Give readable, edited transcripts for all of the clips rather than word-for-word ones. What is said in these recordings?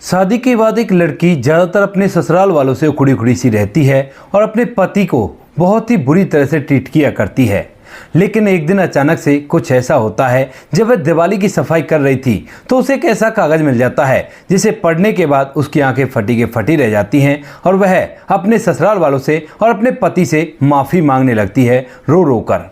शादी के बाद एक लड़की ज़्यादातर अपने ससुराल वालों से उखड़ी उखड़ी सी रहती है और अपने पति को बहुत ही बुरी तरह से ट्रीट किया करती है। लेकिन एक दिन अचानक से कुछ ऐसा होता है, जब वह दिवाली की सफाई कर रही थी तो उसे एक ऐसा कागज़ मिल जाता है जिसे पढ़ने के बाद उसकी आंखें फटी के फटी रह जाती हैं और वह अपने ससुराल वालों से और अपने पति से माफ़ी मांगने लगती है रो रो कर।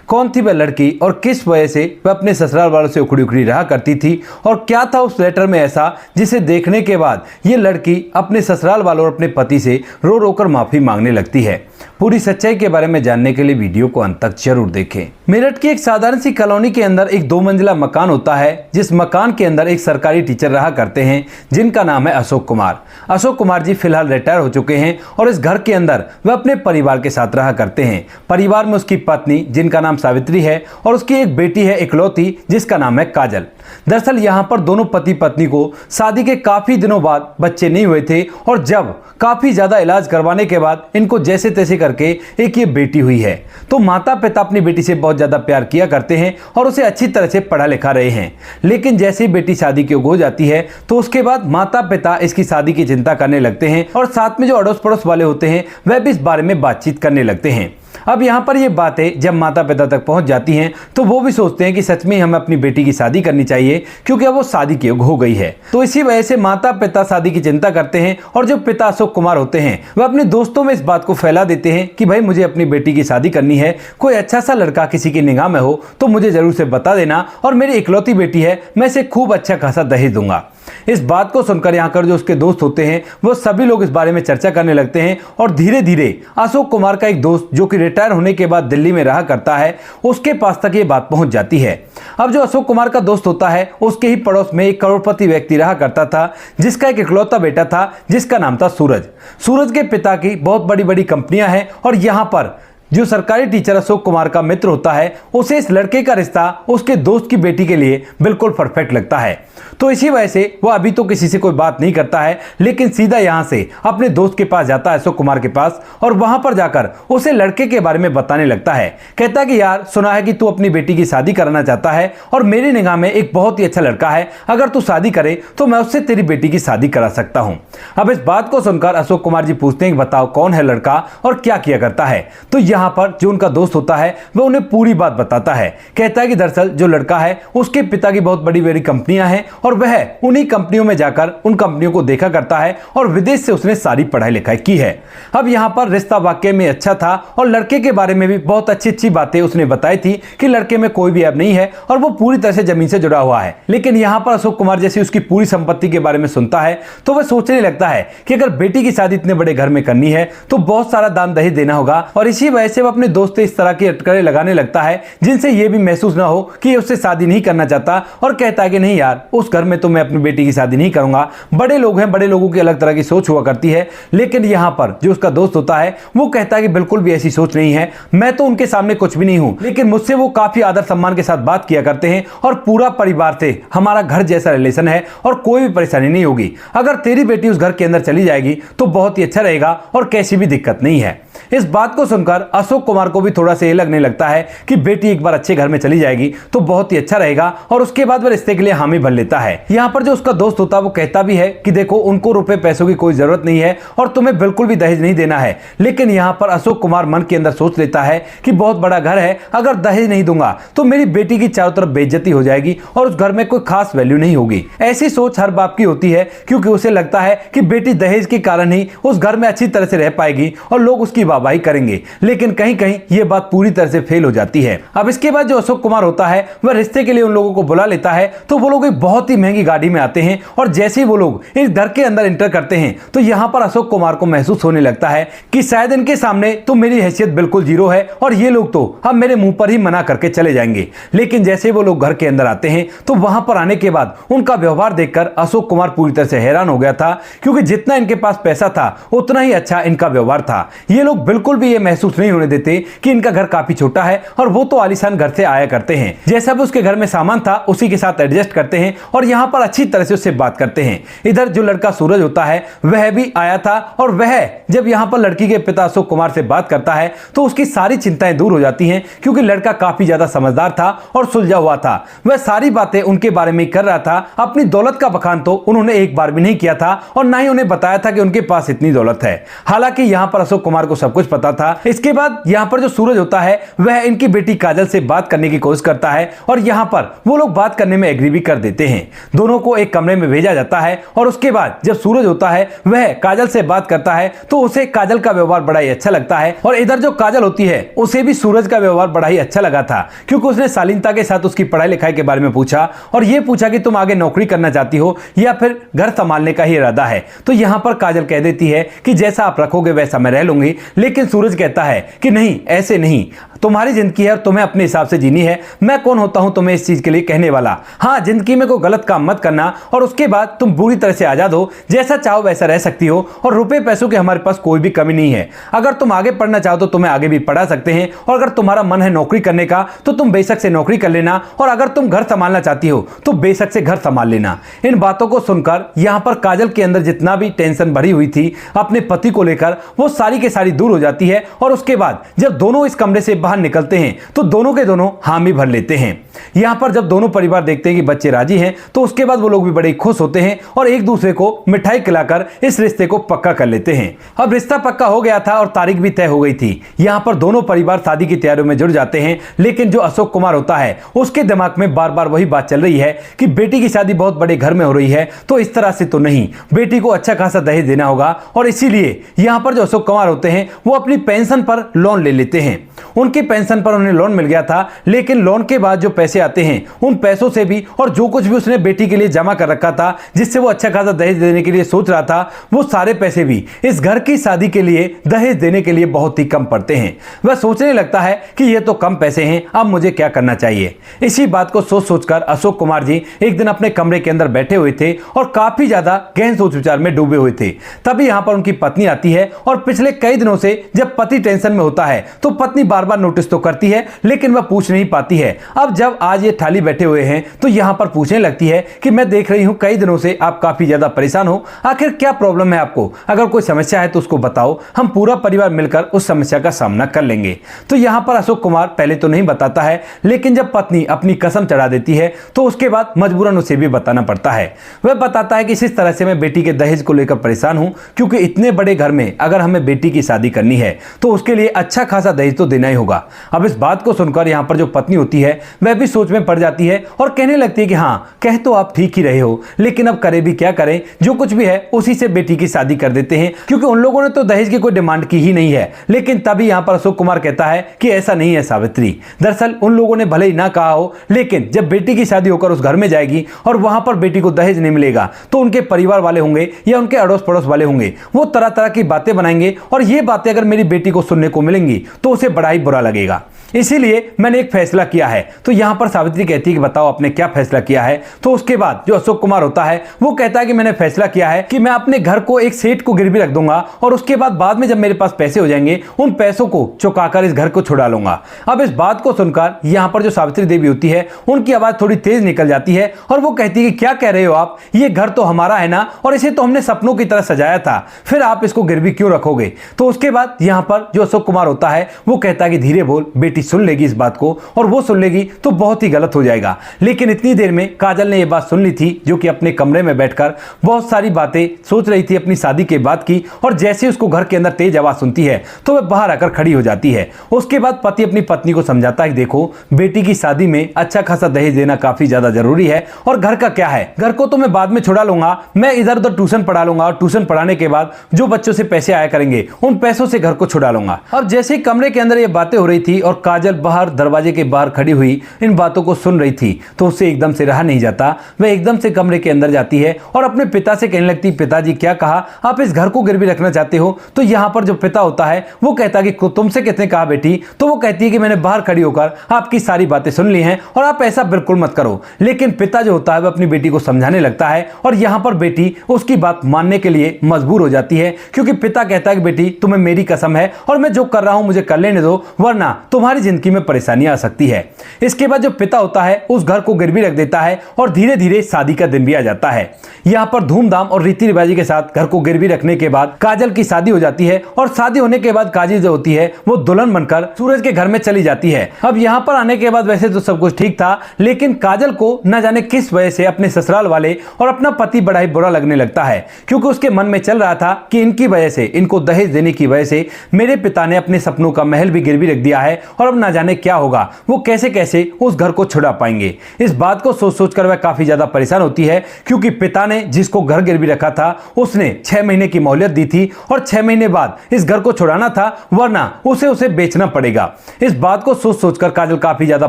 कौन थी वह लड़की और किस वजह से वह अपने ससुराल वालों से उखड़ी उखड़ी रहा करती थी और क्या था उस लेटर में ऐसा जिसे देखने के बाद ये लड़की अपने ससुराल वालों और अपने पति से रो रो कर माफ़ी मांगने लगती है। पूरी सच्चाई के बारे में जानने के लिए वीडियो को अंत तक जरूर देखें। मेरठ की एक साधारण सी कॉलोनी के अंदर एक 2 मंजिला मकान होता है, जिस मकान के अंदर एक सरकारी टीचर रहा करते हैं जिनका नाम है अशोक कुमार। अशोक कुमार जी फिलहाल रिटायर हो चुके हैं और इस घर के अंदर वह अपने परिवार के साथ रहा करते हैं। परिवार में उसकी पत्नी जिनका नाम सावित्री है और उसकी एक बेटी है इकलौती जिसका नाम है काजल। दरअसल यहाँ पर दोनों पति पत्नी को शादी के काफी दिनों बाद बच्चे नहीं हुए थे और जब काफी ज्यादा इलाज करवाने के बाद इनको जैसे तैसे करके एक ये बेटी हुई है, तो माता पिता अपनी बेटी से बहुत ज्यादा प्यार किया करते हैं और उसे अच्छी तरह से पढ़ा लिखा रहे हैं। लेकिन जैसे ही बेटी शादी की हो जाती है तो उसके बाद माता पिता इसकी शादी की चिंता करने लगते हैं और साथ में जो अड़ोस पड़ोस वाले होते हैं वह भी इस बारे में बातचीत करने लगते हैं। अब यहाँ पर ये बातें जब माता पिता तक पहुँच जाती हैं तो वो भी सोचते हैं कि सच में हमें अपनी बेटी की शादी करनी चाहिए, क्योंकि अब वो शादी की हो गई है। तो इसी वजह से माता पिता शादी की चिंता करते हैं और जो पिता अशोक कुमार होते हैं वह अपने दोस्तों में इस बात को फैला देते हैं कि भाई मुझे अपनी बेटी की शादी करनी है, कोई अच्छा सा लड़का किसी की निगाह में हो तो मुझे जरूर से बता देना, और मेरी इकलौती बेटी है, मैं इसे खूब अच्छा खासा दहेज दूंगा। इस बात को सुनकर यहाँ कर जो उसके दोस्त होते हैं वो सभी लोग इस बारे में चर्चा करने लगते हैं और धीरे धीरे अशोक कुमार का एक दोस्त जो कि रिटायर होने के बाद दिल्ली में रहा करता है उसके पास तक ये बात पहुंच जाती है। अब जो अशोक कुमार का दोस्त होता है उसके ही पड़ोस में एक करोड़पति व्यक्ति रहा करता था जिसका एक इकलौता बेटा था जिसका नाम था सूरज। सूरज के पिता की बहुत बड़ी बड़ी कंपनियां हैं और यहाँ पर जो सरकारी टीचर अशोक कुमार का मित्र होता है उसे इस लड़के का रिश्ता उसके दोस्त की बेटी के लिए बिल्कुल परफेक्ट लगता है। तो इसी वजह से वो अभी तो किसी से कोई बात नहीं करता है, लेकिन सीधा यहाँ से अपने दोस्त के पास जाता है अशोक कुमार के पास और वहां पर जाकर उसे लड़के के बारे में बताने लगता है। कहता है कि यार सुना है कि तू अपनी बेटी की शादी कराना चाहता है और मेरी निगाह में एक बहुत ही अच्छा लड़का है, अगर तू शादी करे तो मैं उससे तेरी बेटी की शादी करा सकता हूँ। अब इस बात को सुनकर अशोक कुमार जी पूछते हैं कि बताओ कौन है लड़का और क्या किया करता है। तो यहाँ पर जो उनका दोस्त होता है वह उन्हें पूरी बात बताता है। कहता है कि दरअसल जो लड़का है उसके पिता की बहुत बड़ी बड़ी कंपनियां हैं और वह उन्हीं कंपनियों में जाकर उन कंपनियों को देखा करता है और विदेश से उसने सारी पढ़ाई लिखाई की है। अब यहाँ पर रिश्ता वाकई में अच्छा था और लड़के के बारे में भी बहुत अच्छी अच्छी बातें उसने बताई थी कि लड़के में कोई भी ऐब नहीं है और वो पूरी तरह से जमीन से जुड़ा हुआ है। लेकिन यहाँ पर अशोक कुमार जैसे उसकी पूरी संपत्ति के बारे में सुनता है तो वह सोचने लगता है कि अगर बेटी की शादी इतने बड़े घर में करनी है तो बहुत सारा दान दहेज देना होगा, और इसी वजह से वह अपने दोस्त से इस तरह की अटकलें लगाने लगता है जिनसे यह भी महसूस ना हो कि उससे शादी नहीं करना चाहता, और कहता है कि नहीं यार उस घर में तो मैं अपनी बेटी की शादी नहीं करूंगा, बड़े लोग हैं, बड़े लोगों की अलग तरह की सोच हुआ करती है। लेकिन यहां पर जो उसका दोस्त होता है वो कहता है कि बिल्कुल भी ऐसी सोच नहीं है, मैं तो उनके सामने कुछ भी नहीं हूं, लेकिन मुझसे वो काफी आदर सम्मान के साथ बात किया करते हैं और पूरा परिवार से हमारा घर जैसा रिलेशन है और कोई भी परेशानी नहीं होगी। अगर तेरी बेटी उस घर के अंदर चली जाएगी तो बहुत ही अच्छा रहेगा और कैसी भी दिक्कत नहीं है। इस बात को सुनकर अशोक कुमार को भी थोड़ा सा ये लगने लगता है कि बेटी एक बार अच्छे घर में चली जाएगी तो बहुत ही अच्छा रहेगा, और उसके बाद वह रिश्ते के लिए हामी भर लेता है। यहाँ पर जो उसका दोस्त होता है वो कहता भी है कि देखो उनको रुपए पैसों की कोई जरूरत नहीं है और तुम्हें बिल्कुल भी दहेज नहीं देना है। लेकिन यहाँ पर अशोक कुमार मन के अंदर सोच लेता है कि बहुत बड़ा घर है, अगर दहेज नहीं दूंगा तो मेरी बेटी की चारों तरफ बेइज्जती हो जाएगी और उस घर में कोई खास वैल्यू नहीं होगी। ऐसी सोच हर बाप की होती है, क्योंकि उसे लगता है कि बेटी दहेज के कारण ही उस घर में अच्छी तरह से रह पाएगी और लोग उसकी वाहवाही करेंगे। लेकिन कहीं कहीं यह बात पूरी तरह से फेल हो जाती है। अब इसके बाद जो अशोक कुमार होता है वह रिश्ते के लिए उन लोगों को बुला लेता है, तो वो लोग एक बहुत ही महंगी गाड़ी में आते हैं और जैसे ही वो लोग इस घर के अंदर एंटर करते हैं तो यहाँ पर अशोक कुमार को महसूस होने लगता है कि शायद इनके सामने तो मेरी हैसियत बिल्कुल जीरो है और ये लोग तो अब मेरे मुंह पर ही मना करके चले जाएंगे। लेकिन जैसे वो लोग घर के अंदर आते हैं तो वहां पर आने के बाद उनका व्यवहार देखकर अशोक कुमार पूरी तरह से हैरान हो गया था, क्योंकि जितना इनके पास पैसा था उतना ही अच्छा इनका व्यवहार था। ये लोग लोग बिल्कुल भी ये महसूस नहीं होने देते कि इनका घर काफी छोटा है और वो तो आलीशान घर से आया करते हैं। जैसा भी उसके घर में सामान था उसी के साथ एडजस्ट करते हैं और यहाँ पर अच्छी तरह से उससे बात करते हैं। इधर जो लड़का सूरज होता है वह भी आया था और वह जब यहाँ पर लड़की के पिता अशोक कुमार से बात करता है तो उसकी सारी चिंताएं दूर हो जाती हैं, क्योंकि लड़का काफी ज्यादा समझदार था और सुलझा हुआ था। वह सारी बातें उनके बारे में कर रहा था। अपनी दौलत का बखान तो उन्होंने एक बार भी नहीं किया था और ना ही उन्हें बताया था कि उनके पास इतनी दौलत है। हालांकि यहाँ पर अशोक कुमार को सब कुछ पता था। इसके बाद यहाँ पर जो सूरज होता है वह इनकी बेटी काजल से बात करने की कोशिश करता है और यहाँ पर वो लोग बात करने में एग्री भी कर देते हैं। दोनों को एक कमरे में भेजा जाता है और उसके बाद जब सूरज होता है वह काजल से बात करता है तो उसे काजल का व्यवहार बड़ा ही अच्छा लगता है और इधर जो काजल होती है उसे भी सूरज का व्यवहार बड़ा ही अच्छा लगा था, क्योंकि उसने शालीनता के साथ उसकी पढ़ाई लिखाई के बारे में पूछा और यह पूछा कि तुम आगे नौकरी करना चाहती हो या फिर घर संभालने का ही इरादा है। तो यहां पर काजल कह देती है कि जैसा आप रखोगे वैसा मैं रह लूंगी, लेकिन सूरज कहता है कि नहीं, ऐसे नहीं, तुम्हारी जिंदगी है और तुम्हें अपने हिसाब से जीनी है। मैं कौन होता हूं तुम्हें इस चीज के लिए कहने वाला। हाँ, जिंदगी में कोई गलत काम मत करना और उसके बाद तुम पूरी तरह से आजाद हो, जैसा चाहो वैसा रह सकती हो और रुपए पैसों की हमारे पास कोई भी कमी नहीं है। अगर तुम आगे पढ़ना चाहो तो तुम्हें आगे भी पढ़ा सकते हैं और अगर तुम्हारा मन है नौकरी करने का तो तुम बेशक से नौकरी कर लेना और अगर तुम घर संभालना चाहती हो तो बेशक से घर संभाल लेना। इन बातों को सुनकर यहां पर काजल के अंदर जितना भी टेंशन भरी हुई थी अपने पति को लेकर वो सारी के सारी दूर हो जाती है और उसके बाद जब दोनों इस कमरे से बाहर निकलते हैं तो दोनों के दोनों हामी भर लेते हैं। यहां पर जब दोनों परिवार देखते हैं कि बच्चे राजी हैं तो उसके बाद वो लोग भी बड़े खुश होते हैं और एक दूसरे को मिठाई खिलाकर इस रिश्ते को पक्का कर लेते हैं। अब रिश्ता पक्का हो गया था और तारीख भी तय हो गई थी। यहां पर दोनों परिवार शादी की तैयारियों में जुट जाते हैं, लेकिन जो अशोक कुमार होता है उसके दिमाग में बार बार वही बात चल रही है कि बेटी की शादी बहुत बड़े घर में हो रही है तो इस तरह से तो नहीं, बेटी को अच्छा खासा दहेज देना होगा और इसीलिए यहां पर जो अशोक कुमार होते हैं वो अपनी पेंशन पर लोन ले लेते हैं। उनकी पेंशन पर उन्हें लोन मिल गया था, लेकिन लोन के बाद जो पैसे आते हैं उन पैसों से भी और जो कुछ भी उसने बेटी के लिए जमा कर रखा था जिससे वो अच्छा खासा दहेज देने के लिए सोच रहा था, वो सारे पैसे भी इस घर की शादी के लिए दहेज देने के लिए बहुत ही कम पड़ते हैं। वह सोचने लगता है कि ये तो कम पैसे हैं, अब मुझे क्या करना चाहिए। इसी बात को सोच सोचकर अशोक कुमार जी एक दिन अपने कमरे के अंदर बैठे हुए थे और काफी ज्यादा गहन सोच विचार में डूबे हुए थे। तभी यहां पर उनकी पत्नी आती है और पिछले कई दिनों से जब पति टेंशन में होता है तो पत्नी बार बार नोटिस तो करती है लेकिन वह पूछ नहीं पाती है। अब जब आज ये थाली बैठे हुए हैं तो यहां पर पूछने लगती है कि मैं देख रही हूं कई दिनों से आप काफी ज्यादा परेशान हो, आखिर क्या प्रॉब्लम है आपको? अगर कोई समस्या है तो उसको बताओ, हम पूरा परिवार मिलकर उस समस्या का सामना कर लेंगे। तो यहां पर अशोक कुमार पहले तो नहीं बताता है, लेकिन जब पत्नी अपनी कसम चढ़ा देती है तो उसके बाद मजबूरन उसे भी बताना पड़ता है। वह बताता है कि इस तरह से मैं बेटी के दहेज को लेकर परेशान हूं, क्योंकि इतने बड़े घर में अगर हमें बेटी की शादी करनी है तो उसके लिए अच्छा खासा दहेज तो देना ही होगा। अब इस बात को सुनकर यहां पर जो पत्नी होती है वह भी सोच में पड़ जाती है और कहने लगती है कि हाँ, कह तो आप ठीक ही रहे हो, लेकिन अब करें भी क्या करें, जो कुछ भी है उसी से बेटी की शादी कर देते हैं, क्योंकि उन लोगों ने तो दहेज की कोई डिमांड की ही नहीं है। लेकिन तभी यहां पर अशोक कुमार कहता है कि ऐसा नहीं है सावित्री, दरअसल उन लोगों ने भले ही ना कहा हो, लेकिन जब बेटी की शादी होकर उस घर में जाएगी और वहां पर बेटी को दहेज नहीं मिलेगा तो उनके परिवार वाले होंगे या उनके अड़ोस पड़ोस वाले होंगे, वो तरह तरह की बातें बनाएंगे और ये बातें अगर मेरी बेटी को सुनने को मिलेंगी तो उसे बड़ा ही बुरा लगेगा। इसीलिए मैंने एक फैसला किया है। तो यहां पर सावित्री कहती है कि बताओ आपने क्या फैसला किया है? तो उसके बाद जो अशोक कुमार होता है वो कहता है कि मैंने फैसला किया है कि मैं अपने घर को एक सेठ को गिरवी रख दूंगा और उसके बाद में जब मेरे पास पैसे हो जाएंगे उन पैसों को चुकाकर इस घर को छुड़ा लूंगा। अब इस बात को सुनकर यहां पर जो सावित्री देवी होती है उनकी आवाज थोड़ी तेज निकल जाती है और वो कहती है कि क्या कह रहे हो आप, ये घर तो हमारा है ना और इसे तो हमने सपनों की तरह सजाया था, फिर आप इसको गिरवी क्यों रखोगे? तो उसके बाद यहां पर जो अशोक कुमार होता है वो कहता है कि धीरे बोल, बेटी सुन लेगी इस बात को और वो सुन लेगी तो बहुत ही गलत हो जाएगा। लेकिन इतनी देर में काजल ने यह बात सुन ली थी, जो कि अपने कमरे में बैठकर बहुत सारी बातें सोच रही थी अपनी शादी के बाद की, और जैसे उसको घर के अंदर तेज आवाज सुनती है तो वह बाहर आकर खड़ी हो जाती है। उसके बाद पति अपनी पत्नी को समझाता है, देखो बेटी की शादी में अच्छा खासा दहेज देना काफी ज्यादा जरूरी है और घर का क्या है, घर को तो मैं बाद में छुड़ा लूंगा, मैं इधर उधर ट्यूशन पढ़ा लूंगा और ट्यूशन पढ़ाने के बाद जो बच्चों से पैसे आया करेंगे उन पैसों से घर को छुड़ा लूंगा। अब जैसे ही कमरे के अंदर ये बातें हो रही थी और काजल बाहर दरवाजे के बाहर खड़ी हुई इन बातों को सुन रही थी तो उससे एकदम से रहा नहीं जाता। वह एकदम से कमरे के अंदर जाती है और अपने पिता से कहने लगती, पिताजी क्या कहा, आप इस घर को गिरवी रखना चाहते हो? तो यहाँ पर जो पिता होता है वो कहता है कि तुमसे किसने कहा बेटी? तो वो कहती है कि मैंने बाहर खड़ी होकर आपकी सारी बातें सुन ली हैं और आप ऐसा बिल्कुल मत करो। लेकिन पिता जो होता है वह अपनी बेटी को समझाने लगता है और यहाँ पर बेटी उसकी बात मानने के लिए मजबूर हो जाती है, क्योंकि पिता कहता है कि बेटी तुम्हें मेरी कसम है और मैं जो कर रहा हूं मुझे कर लेने दो, वरना तुम्हारी जिंदगी में परेशानी आ सकती है। इसके बाद जो पिता होता है उस घर को गिरवी रख देता है और धीरे धीरे शादी का दिन भी आ जाता है। यहाँ पर धूमधाम और रीति रिवाजी के साथ घर को गिरवी रखने के बाद काजल की शादी हो जाती है और शादी होने के बाद काजल जो होती है वो दुल्हन बनकर सूरज के घर में चली जाती है। अब यहाँ पर आने के बाद वैसे तो सब कुछ ठीक था, लेकिन काजल को न जाने किस वजह से अपने ससुराल वाले और अपना पति बड़ा ही बुरा लगने लगता है, क्योंकि उसके मन में चल रहा था कि इनकी वजह से, इनको दहेज देने की वजह से मेरे पिता ने अपने सपनों का महल भी गिरवी रख दिया है और अब ना जाने क्या होगा, वो कैसे कैसे उस घर को छुड़ा पाएंगे। इस बात को सोच सोच कर वह काफी ज्यादा परेशान होती है, क्योंकि पिता ने जिसको घर गिरवी रखा था उसने 6 महीने की मोहलत दी थी और 6 महीने बाद इस घर को छुड़ाना था, वरना उसे बेचना पड़ेगा। इस बात को सोच सोच कर काजल काफी ज्यादा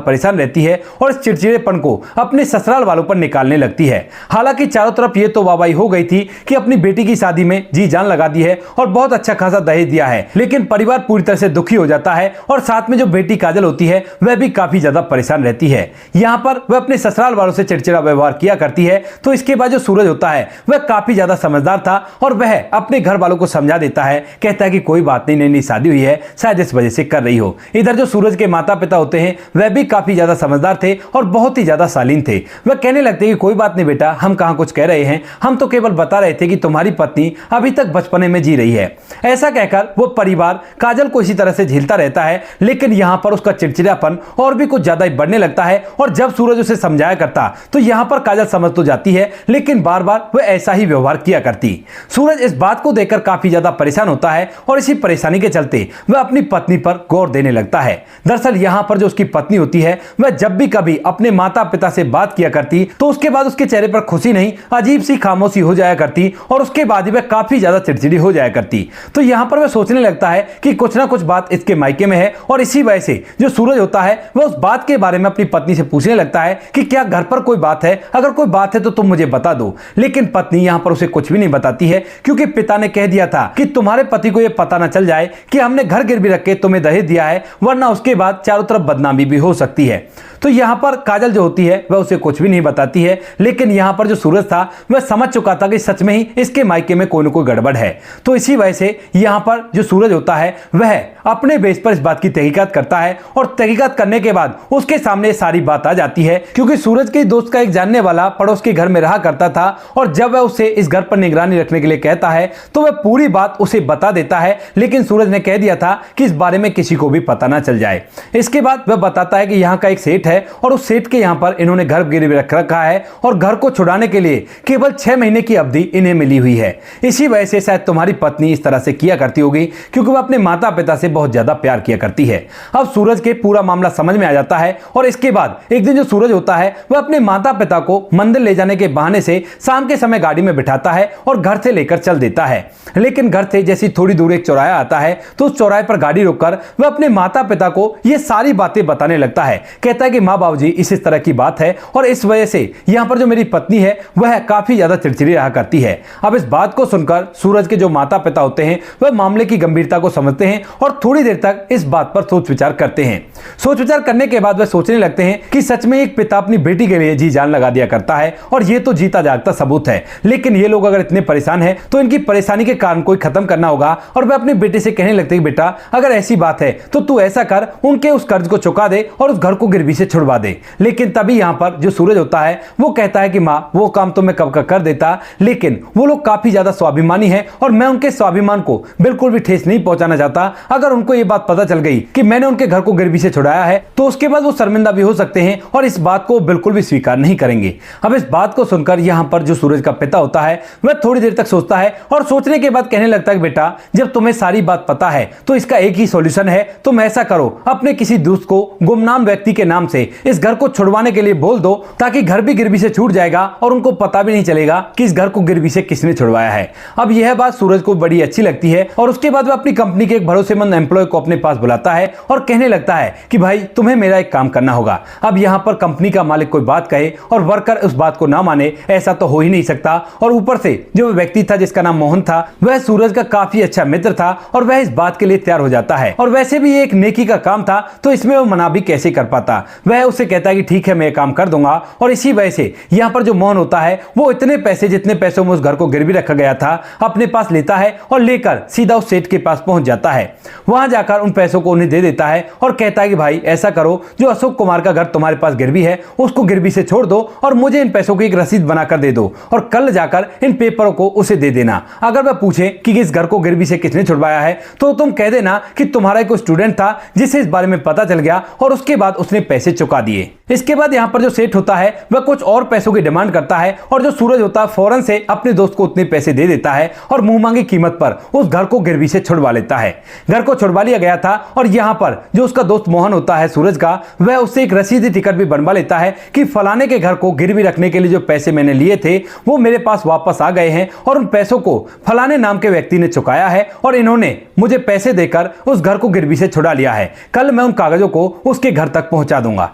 परेशान रहती है और इस चिड़चिड़ेपन को अपने ससुराल वालों पर निकालने लगती है। हालांकि चारों तरफ ये तो वाहवाही हो गई थी कि अपनी बेटी की शादी में जी जान लगा दी है और बहुत अच्छा खासा दहेज दिया है, लेकिन परिवार पूरी तरह से दुखी हो जाता है और साथ में जो बेटी काजल होती है वह भी काफी ज्यादा परेशान रहती है। यहाँ पर वह अपने ससुराल वालों से चिड़चिड़ा व्यवहार किया करती है। तो इसके बाद जो सूरज होता है वह काफी ज्यादा समझदार था और वह अपने घर वालों को समझा देता है, कहता है कि कोई बात नहीं, नई शादी हुई है, शायद इस वजह से कर रही हो। इधर जो सूरज के माता पिता होते हैं वह भी काफी ज्यादा समझदार थे और बहुत ही ज्यादा शालीन थे। वह कहने लगते कि कोई बात नहीं बेटा, हम कहां कुछ कह रहे हैं, हम तो केवल बता रहे थे कि तुम्हारी पत्नी अभी तक बचपने में जी रही है। ऐसा कहकर वो परिवार काजल को इसी तरह से झेलता रहता है, लेकिन यहां पर उसका चिड़चिड़ापन और भी कुछ ज्यादा ही बढ़ने लगता है और जब सूरज उसे समझाया करता तो यहां पर काजल समझ तो जाती है, लेकिन बार बार वह ऐसा ही व्यवहार किया करती। सूरज इस बात को देखकर काफी ज्यादा परेशान होता है और इसी परेशानी के चलते वह अपनी पत्नी पर गौर देने लगता है। दरअसल यहां पर जो उसकी पत्नी होती है वह जब भी कभी अपने माता पिता से बात किया करती तो उसके बाद उसके चेहरे पर खुशी नहीं, अजीब सी खामोशी हो जाया करती और उसके बाद ही वह काफी ज्यादा चिड़चिड़ी हो जाया करती। तो यहां पर वह सोचने लगता है कि कुछ ना कुछ बात इसके मायके में है और इसी वजह से जो सूरज होता है वह उस बात के बारे में अपनी पत्नी से पूछने लगता है कि क्या घर पर कोई बात है, अगर कोई बात है तो तुम मुझे बता दो। लेकिन पत्नी यहां पर उसे कुछ भी नहीं बताती है, क्योंकि पिता ने कह दिया था कि तुम्हारे पति को यह पता ना चल जाए कि हमने घर गिरवी रख के तुम्हें दहेज दिया है, वरना उसके बाद चारों तरफ बदनामी भी हो सकती है। तो यहां पर काजल जो होती है वह उसे कुछ भी नहीं बताती है, लेकिन यहां पर जो सूरज था वह समझ चुका था कि सच में ही इसके मायके में कोई न कोई गड़बड़ है। तो इसी वजह से यहां पर जो सूरज होता है वह अपने बेस पर इस बात की तहकीकात करता है और तहकीकात करने के बाद उसके सामने सारी बात आ जाती है, क्योंकि सूरज के दोस्त का एक जानने वाला पड़ोस के घर में रहा करता था और जब वह उसे इस घर पर निगरानी रखने के लिए कहता है तो वह पूरी बात उसे बता देता है, लेकिन सूरज ने कह दिया था कि इस बारे में किसी को भी पता ना चल जाए। इसके बाद वह बताता है कि यहाँ का एक सेठ है और उस सेठ के यहाँ पर इन्होंने घर गिरवी रख रखा है और घर को छुड़ाने के लिए केवल 6 महीने की अवधि इन्हें मिली हुई है। इसी वजह से शायद तुम्हारी पत्नी इस तरह से किया करती होगी, क्योंकि वह अपने माता पिता से बहुत ज्यादा प्यार किया करती है। अब सूरज के पूरा मामला समझ में आ जाता है और इसके बाद एक दिन जो सूरज होता है वह अपने माता पिता को मंदिर ले जाने के बहाने से शाम के समय गाड़ी में बिठाता है और घर से लेकर चल देता है। लेकिन घर से जैसी थोड़ी दूर एक चौराहा आता है तो उस चौराहे पर गाड़ी रोककर वह अपने माता पिता को ये सारी बातें बताने लगता है। कहता है कि माँ बाबूजी इस तरह की बात है और इस वजह से यहाँ पर जो मेरी पत्नी है वह काफी ज्यादा चिड़चिड़ी रहा करती है। अब इस बात को सुनकर सूरज के जो माता पिता होते हैं वह मामले की गंभीरता को समझते हैं और थोड़ी देर तक इस बात पर सोच विचार करते हैं। सोच विचार करने के बाद वह सोचने लगते हैं कि सच में एक पिता अपनी बेटी के लिए जी जान लगा दिया करता है और ये तो जीता जागता सबूत है, लेकिन ये लोग अगर इतने परेशान हैं तो इनकी परेशानी के कारण कोई खत्म करना होगा। और वह अपने बेटे से कहने लगते हैं बेटा अगर ऐसी बात है तो तू ऐसा कर, उनके उस कर्ज को चुका दे और उस घर को गिरवी से छुड़वा दे। लेकिन तभी यहाँ पर जो सूरज होता है वो कहता है कि माँ वो काम तो मैं कब का कर देता, लेकिन वो लोग काफी ज्यादा स्वाभिमानी है और मैं उनके स्वाभिमान को बिल्कुल भी ठेस नहीं पहुंचाना चाहता। अगर उनको ये बात पता चल गई कि मैंने उनके घर को गिरवी से छुड़ाया है तो उसके बाद वो शर्मिंदा भी हो सकते हैं और इस बात को बिल्कुल भी स्वीकार नहीं करेंगे। अब इस बात को सुनकर यहाँ पर जो सूरज का पिता होता है वह थोड़ी देर तक सोचता है और सोचने के बाद कहने लगता है कि बेटा जब तुम्हें सारी बात पता है तो इसका एक ही सॉल्यूशन है, तुम ऐसा करो अपने किसी दोस्त को गुमनाम व्यक्ति के नाम से इस घर को छुड़वाने के लिए बोल दो, ताकि घर भी गिरवी से छूट जाएगा और उनको पता भी नहीं चलेगा कि इस घर को गिरवी से किसने छुड़वाया है। अब यह बात सूरज को बड़ी अच्छी लगती है और उसके बाद वह अपनी कंपनी के एक भरोसेमंद एम्प्लॉय को अपने पास बुलाता है और कहने लगता है कि भाई तुम्हें मेरा एक काम करना होगा। अब यहाँ पर कंपनी का मालिक कोई बात कहे और वर्कर उस बात को ना माने, ऐसा तो हो ही नहीं सकता। और ऊपर से जो व्यक्ति था जिसका नाम मोहन था, वह सूरज का काफी अच्छा मित्र था और वह इस बात के लिए तैयार हो जाता है। और वैसे भी ये एक नेकी का काम था, तो इसमें वो मना भी कैसे कर पाता। वह उससे कहता है कि ठीक है, मैं काम कर दूंगा। और इसी वजह से यहाँ पर जो मोहन होता है वो इतने पैसे, जितने पैसों में उस घर को गिरवी रखा गया था, अपने पास लेता है और लेकर सीधा उस सेठ के पास पहुंच जाता है। वहां जाकर उन पैसों को उन्हें दे देता है और कहता है कि भाई ऐसा करो, जो अशोक कुमार का घर तुम्हारे पास गिरवी है उसको गिरवी से छोड़ दो और मुझे इन पैसों की एक रसीद बनाकर दे दो और कल जाकर इन पेपरों को उसे दे देना। अगर वह पूछे कि इस घर को गिरवी से किसने छुड़वाया है तो तुम कह देना कि तुम्हारा एक स्टूडेंट था जिसे इस बारे में पता चल गया और उसके बाद उसने पैसे चुका दिए। इसके बाद यहाँ पर जो सेठ होता है वह कुछ और पैसों की डिमांड करता है और जो सूरज होता है फौरन से अपने दोस्त को उतने पैसे दे देता है और मुंह मांगी कीमत पर उस घर को गिरवी से छुड़वा लेता है। घर को छुड़वा लिया गया था और यहाँ पर जो उसका दोस्त मोहन होता है सूरज का, वह उससे एक रसीदी टिकट भी बनवा लेता है कि फलाने के घर को गिरवी रखने के लिए जो पैसे मैंने लिए थे वो मेरे पास वापस आ गए हैं और उन पैसों को फलाने नाम के व्यक्ति ने चुकाया है और इन्होंने मुझे पैसे देकर उस घर को गिरवी से छुड़ा लिया है। कल मैं उन कागजों को उसके घर तक पहुंचा दूंगा।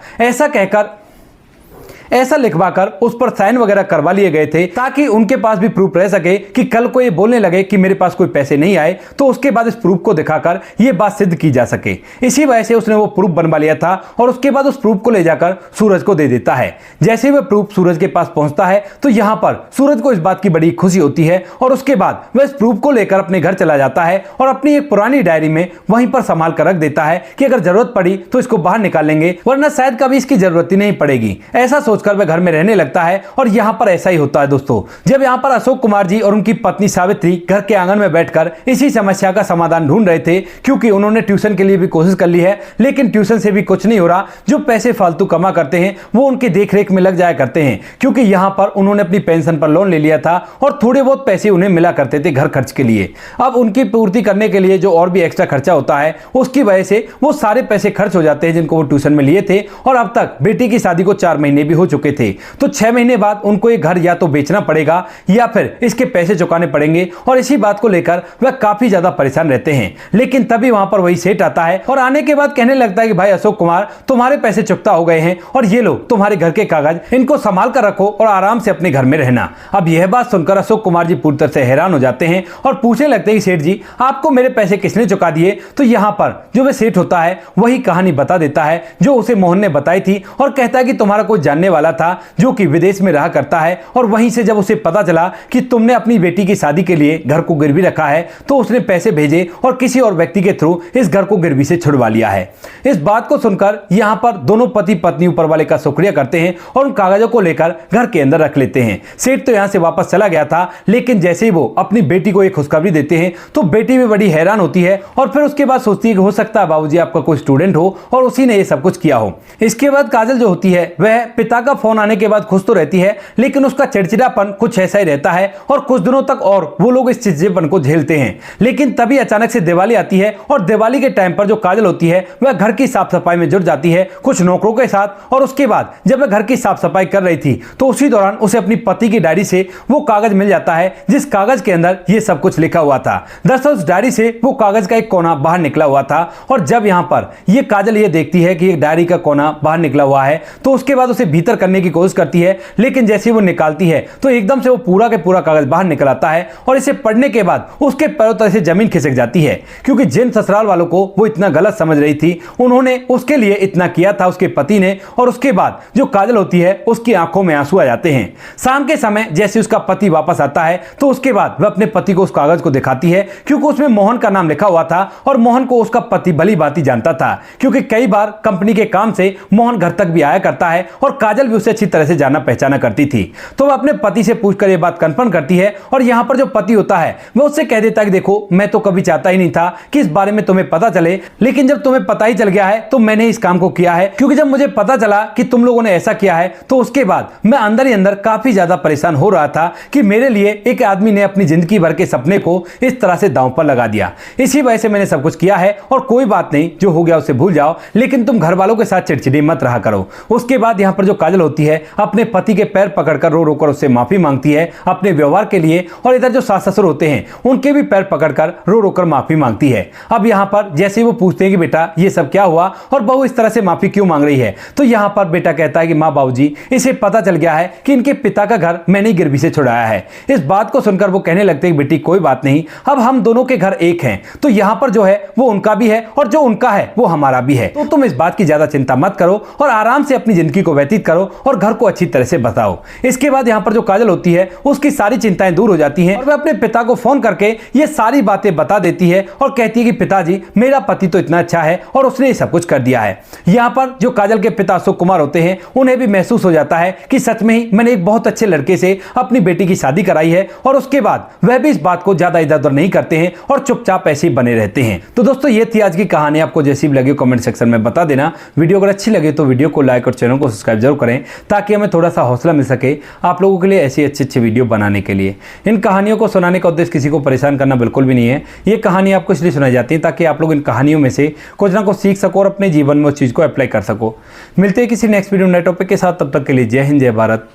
ऐसा लिखवाकर उस पर साइन वगैरह करवा लिए गए थे ताकि उनके पास भी प्रूफ रह सके कि कल को ये बोलने लगे कि मेरे पास कोई पैसे नहीं आए तो उसके बाद इस प्रूफ को दिखाकर ये बात सिद्ध की जा सके। इसी वजह से उसने वो प्रूफ बनवा लिया था और उसके बाद उस प्रूफ को ले जाकर सूरज को दे देता है। जैसे वह प्रूफ सूरज के पास पहुंचता है तो यहाँ पर सूरज को इस बात की बड़ी खुशी होती है और उसके बाद वह इस प्रूफ को लेकर अपने घर चला जाता है और अपनी एक पुरानी डायरी में वहीं पर संभाल कर रख देता है कि अगर जरूरत पड़ी तो इसको बाहर निकाल लेंगे, वरना शायद कभी इसकी जरूरत ही नहीं पड़ेगी। ऐसा सोचकर वह घर में रहने लगता है और यहां पर ऐसा ही होता है दोस्तों। जब यहां पर अशोक कुमार जी और उनकी पत्नी सावित्री घर के आंगन में बैठकर इसी समस्या का समाधान ढूंढ रहे थे, क्योंकि उन्होंने ट्यूशन के लिए भी कोशिश कर ली है लेकिन ट्यूशन से भी कुछ नहीं हो रहा। जो पैसे फालतू कमा करते हैं वो उनके देखरेख में लग जाया करते हैं, क्योंकि यहां पर उन्होंने अपनी पेंशन पर लोन ले लिया था और थोड़े बहुत पैसे उन्हें मिला करते थे घर खर्च के लिए। अब उनकी पूर्ति करने के लिए जो और भी एक्स्ट्रा खर्चा होता है उसकी वजह से वो सारे पैसे खर्च हो जाते हैं जिनको वो ट्यूशन में लिए थे। और अब तक बेटी की शादी को 4 महीने भी हो चुके थे, तो 6 महीने बाद उनको ये घर या तो बेचना पड़ेगा या फिर इसके पैसे चुकाने पड़ेंगे। और इसी बात को लेकर वह काफी ज्यादा परेशान रहते हैं। लेकिन तभी वहां पर वही सेठ आता है और आने के बाद कहने लगता है कि भाई अशोक कुमार, तुम्हारे पैसे चुकता हो गए हैं और ये लो तुम्हारे घर के कागज, इनको संभाल कर रखो और आराम से अपने घर में रहना। अब यह बात सुनकर अशोक कुमार जी पूरी तरह से हैरान हो जाते हैं और पूछने लगते हैं कि सेठ जी, आपको मेरे पैसे किसने चुका दिए? तो यहाँ पर जो वह सेठ होता है वही कहानी बता देता है जो उसे मोहन ने बताई थी और कहता है कि तुम्हारा कोई जानने वाला था जो कि विदेश में रहा करता है और वहीं से जब उसे पता चला कि तुमने अपनी बेटी की शादी के लिए घर को गिरवी रखा है तो उसने पैसे भेजे और किसी और व्यक्ति के थ्रू इस घर को गिरवी से छुड़वा लिया है। इस बात को सुनकर यहां पर दोनों पति पत्नी ऊपर वाले का शुक्रिया करते हैं और उन कागजों को लेकर घर के अंदर रख लेते हैं। सेठ तो यहां से वापस चला गया था, लेकिन जैसे ही वो अपनी बेटी को एक खुशखबरी देते हैं तो बेटी भी बड़ी हैरान होती है और फिर उसके बाद सोचती है कि हो सकता है बाबूजी आपका कोई स्टूडेंट हो और उसी ने ये सब कुछ किया हो। इसके बाद काजल जो होती है वह पिता का फोन आने के बाद खुश तो रहती है, लेकिन उसका चिड़चिड़ापन कुछ ऐसा ही रहता है और कुछ दिनों तक और वो लोग इस चिड़चिड़ेपन को झेलते हैं। लेकिन तभी अचानक से दिवाली आती है और दिवाली के टाइम पर जो काजल होती है वह घर की साफ सफाई में जुट जाती है कुछ नौकरों के साथ। और उसके बाद जब वह घर की साफ सफाई कर रही थी तो उसी दौरान उसे अपनी पति की डायरी से वो कागज मिल जाता है जिस कागज के अंदर ये सब कुछ लिखा हुआ था। दरअसल उस डायरी से वो कागज का एक कोना बाहर निकला हुआ था और जब यहाँ पर ये काजल ये देखती है कि एक डायरी का कोना बाहर निकला हुआ है तो उसके बाद उसे भीतर करने की कोशिश करती है, लेकिन जैसे वो निकालती है तो एकदम से वो पूरा के पूरा कागज बाहर निकल आता है और इसे पढ़ने के बाद उसके पैरों तले से जमीन खिसक जाती है, क्योंकि जिन ससुराल वालों को वो इतना गलत समझ रही थी उन्होंने उसके लिए इतना किया था उसके पति ने। और उसके बाद जो काजल होती है उसकी आंखों में आंसू आ जाते हैं। शाम के समय जैसे उसका पति वापस आता है तो उसके बाद वह अपने पति को उस कागज को दिखाती है, क्योंकि उसमें मोहन का नाम लिखा हुआ था और मोहन को उसका पति भली भांति जानता था, क्योंकि कई बार कंपनी के काम से मोहन घर तक भी आया करता है और काजल भी उसे अच्छी तरह से जाना पहचाना करती थी। तो वह अपने पति से पूछकर यह बात कंफर्म करती है और यहां पर जो पति होता है वह उससे कह देता है कि देखो मैं तो कभी चाहता ही नहीं था कि इस बारे में तुम्हें पता चले, लेकिन जब तुम्हें पता ही चल गया है तो मैंने इस काम को किया है, क्योंकि जब मुझे पता चला कि तुम लोगों ने ऐसा किया है तो उसके बाद मैं अंदर ही अंदर काफी ज्यादा परेशान हो रहा था कि मेरे लिए एक आदमी ने अपनी जिंदगी भर के सपने को इस तरह से दांव पर लगा दिया। इसी वजह से मैंने सब कुछ किया है और कोई बात नहीं, जो हो गया उसे भूल जाओ, लेकिन तुम घर वालों के साथ चिड़चिड़ी मत रहा करो। उसके बाद यहाँ पर जो काजल काजल होती है अपने पति के पैर पकड़कर रो रो कर उससे माफी मांगती है अपने व्यवहार के लिए, और इधर जो सास ससुर होते हैं उनके भी पैर पकड़कर रो रो कर माफी मांगती है। अब यहाँ पर जैसे वो पूछते हैं कि बेटा ये सब क्या हुआ और बहू इस तरह से माफी क्यों मांग रही है, तो यहाँ पर बेटा कहता है कि माँ बाबूजी, इसे पता चल गया है कि इनके पिता का घर मैंने गिरवी से छुड़ाया है। इस बात को सुनकर वो कहने लगते हैं कि बेटी कोई बात नहीं, अब हम दोनों के घर एक हैं, तो यहाँ पर जो है वो उनका भी है और जो उनका है वो हमारा भी है, तो तुम इस बात की ज्यादा चिंता मत करो और आराम से अपनी जिंदगी को व्यतीत करो और घर को अच्छी तरह से बताओ। इसके बाद यहाँ पर जो काजल होती है उसकी सारी चिंताएं दूर हो जाती हैं और वह अपने पिता को फोन करके ये सारी बातें बता देती है और कहती है कि पिताजी, मेरा पति तो इतना अच्छा है और उसने ये सब कुछ कर दिया है। यहाँ पर जो काजल के पिता अशोक कुमार होते हैं उन्हें भी महसूस हो जाता है कि सच में ही मैंने एक बहुत अच्छे लड़के से अपनी बेटी की शादी कराई है, और उसके बाद वह भी इस बात को ज्यादा इधर उधर नहीं करते हैं और चुपचाप ऐसे ही बने रहते हैं। तो दोस्तों ये थी आज की कहानी, आपको जैसी भी लगी कमेंट सेक्शन में बता देना। वीडियो अगर अच्छी लगे तो वीडियो को लाइक और चैनल को सब्सक्राइब जरूर करें ताकि हमें थोड़ा सा हौसला मिल सके आप लोगों के लिए ऐसी अच्छी वीडियो बनाने के लिए। इन कहानियों को सुनाने का उद्देश्य किसी को परेशान करना बिल्कुल भी नहीं है। ये कहानी आपको इसलिए सुनाई जाती है ताकि आप लोग इन कहानियों में से कुछ ना कुछ सीख सको और अपने जीवन में उस चीज़ को अप्लाई कर सको। मिलते हैं किसी नेक्स्ट वीडियो नए टॉपिक के साथ, तब तक के लिए जय हिंद, जय भारत,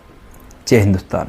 जय हिंदुस्तान।